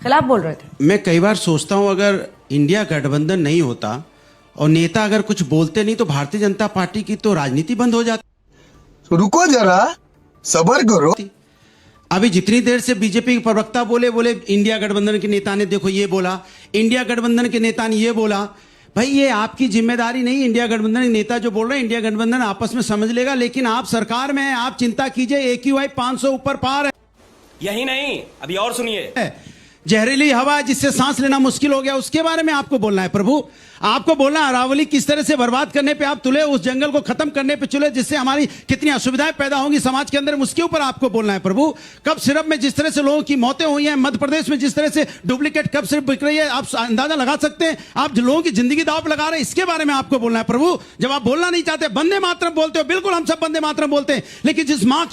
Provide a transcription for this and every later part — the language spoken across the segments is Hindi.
खिलाफ बोल रहे थे। मैं कई बार सोचता हूं अगर इंडिया गठबंधन नहीं होता और नेता अगर कुछ बोलते नहीं तो भारतीय जनता पार्टी की तो राजनीति बंद हो जाती। रुको जरा, सबर करो। अभी जितनी देर से बीजेपी के प्रवक्ता बोले इंडिया गठबंधन के नेता ने देखो ये बोला, इंडिया गठबंधन के नेता ने ये बोला। भाई ये आपकी जिम्मेदारी नहीं। इंडिया गठबंधन के नेता जो बोल रहे हैं इंडिया गठबंधन आपस में समझ लेगा, लेकिन आप सरकार में हैं, आप चिंता कीजिए। AQI 500 ऊपर पार है। यही नहीं, अभी और सुनिए। जहरीली हवा जिससे सांस लेना मुश्किल हो गया, उसके बारे में आपको बोलना है। प्रभु आपको बोलना है अरावली किस तरह से बर्बाद करने पे आप तुले, उस जंगल को खत्म करने पे चुले, जिससे हमारी कितनी असुविधाएं पैदा होंगी समाज के अंदर, उसके ऊपर आपको बोलना है। प्रभु कब सिरप में जिस तरह से लोगों की मौतें हुई हैं, मध्य प्रदेश में जिस तरह से डुप्लीकेट कब सिर्फ बिक रही है, आप अंदाजा लगा सकते हैं। आप लोगों की जिंदगी दांव पे लगा रहे हैं, इसके बारे में आपको बोलना है। प्रभु जब आप बोलना नहीं चाहते, वंदे मातरम बोलते हो, बिल्कुल हम सब वंदे मातरम बोलते हैं, लेकिन जिस माँ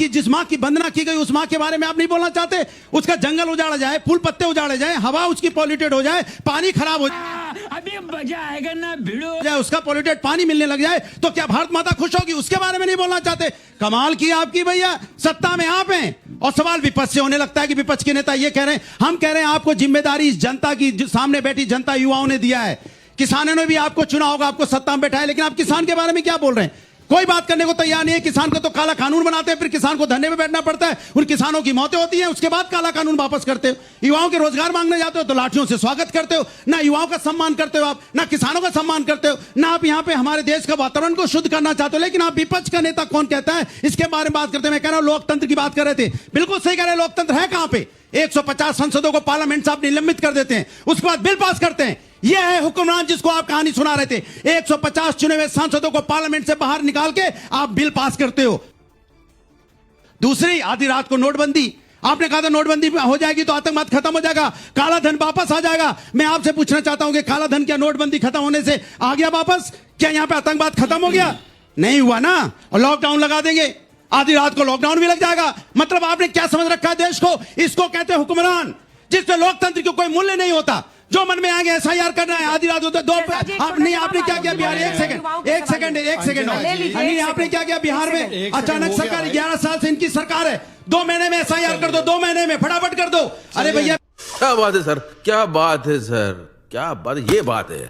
की वंदना की गई उस माँ के बारे में आप नहीं बोलना चाहते। उसका जंगल उजाड़ा जाए, फूल पत्ते उजाड़े जाए, हवा उसकी पॉल्यूटेड हो जाए, पानी खराब हो जाए, अभी मजा आएगा ना भिड़ो, उसका पॉल्यूटेड पानी मिलने लग जाए, तो क्या भारत माता खुश होगी? उसके बारे में नहीं बोलना चाहते। कमाल की आपकी भैया, सत्ता में आप हैं और सवाल विपक्ष से होने लगता है कि विपक्ष के नेता ये कह रहे हैं। हम कह रहे हैं आपको जिम्मेदारी इस जनता की, सामने बैठी जनता युवाओं ने दिया है। किसानों ने भी आपको चुना होगा, आपको सत्ता में बैठाया, लेकिन आप किसान के बारे में क्या बोल रहे हैं? कोई बात करने को तैयार नहीं है। किसान को तो काला कानून बनाते हैं, फिर किसान को धरने में बैठना पड़ता है, उन किसानों की मौतें होती हैं, उसके बाद काला कानून वापस करते हो। युवाओं के रोजगार मांगने जाते हो तो लाठियों से स्वागत करते हो। ना युवाओं का सम्मान करते हो आप, ना किसानों का सम्मान करते हो, ना आप यहाँ पे हमारे देश का वातावरण को शुद्ध करना चाहते हो। लेकिन आप विपक्ष का नेता कौन कहता है इसके बारे में बात करते हैं। मैं कह रहा हूं लोकतंत्र की बात कर रहे थे, बिल्कुल सही कह रहे हैं। लोकतंत्र है कहां पे? 150 सांसदों को पार्लियामेंट से आप निलंबित कर देते हैं, उसके बाद बिल पास करते हैं। यह है हुक्मरान जिसको आप कहानी सुना रहे थे। 150 चुने हुए सांसदों को पार्लियामेंट से बाहर निकाल के आप बिल पास करते हो। दूसरी, आधी रात को नोटबंदी। आपने कहा था नोटबंदी हो जाएगी तो आतंकवाद खत्म हो जाएगा, काला धन वापस आ जाएगा। मैं आपसे पूछना चाहता हूं कि काला धन क्या नोटबंदी खत्म होने से आ गया वापस? क्या यहां पे आतंकवाद खत्म हो गया? नहीं हुआ ना। और लॉकडाउन लगा देंगे, आधी रात को लॉकडाउन भी लग जाएगा। मतलब आपने क्या समझ रखा है देश को? इसको कहते हैं हुक्मरान, जिसमें लोकतंत्र को कोई मूल्य नहीं होता। जो मन में आएंगे SIR करना है, आधी रात होता दो। आपने क्या किया बिहार? एक सेकंड आपने क्या किया बिहार में? अचानक सरकार 11 साल से इनकी सरकार है, 2 महीने में SIR कर दो, 2 महीने में फटाफट कर दो। अरे भैया क्या बात है सर, क्या बात है सर, क्या बात है, ये बात है।